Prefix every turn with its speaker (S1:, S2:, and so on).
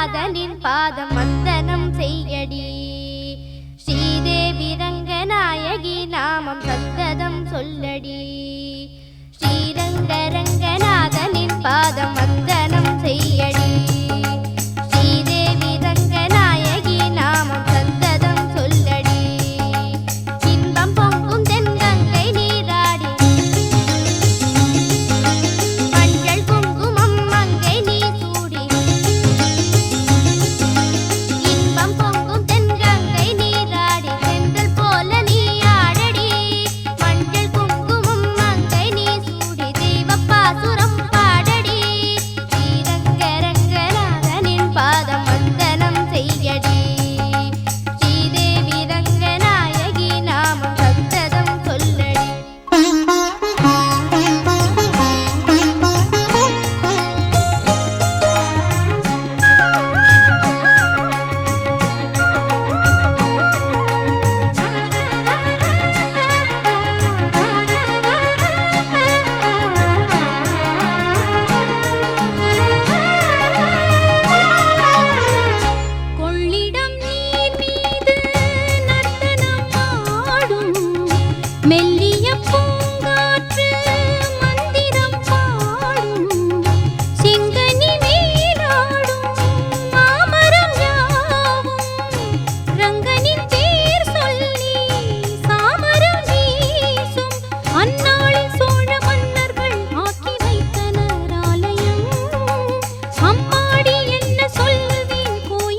S1: ரங்கநாதனின் பாதம் வந்தனம் செய்யடி. ஸ்ரீதேவி ரங்கநாயகி நாமம் சந்ததம் சொல்லடி. ஸ்ரீரங்க ரங்கநாதனின் பாதம் வந்தனம் செய்யடி. ஸ்ரீதேவி ரங்கநாயகி நாமம் சந்ததம் சொல்லடி. இன்பம் பொங்கும் தென்கங்கை நீராடி மஞ்சள் குங்குமம் மங்கை நீ சூடி. இன்பம் பொங்கும் தென்கங்கை நீராடி செந்தல் போல நீ ஆடடி. மஞ்சள் குங்குமம் மங்கை நீ சூடி தெய்வப்பாசுரம் பாடடி. ஸ்ரீரங்க ரங்கநாதனின் பாதம் வந்தனம் செய்யடி. ஸ்ரீதேவி ரங்கநாயகி நாமம் சந்ததம் சொல்லடி. கொள்ளிடம் நீர் மீது நர்த்தனம் ஆடும் மெல்லிய பூ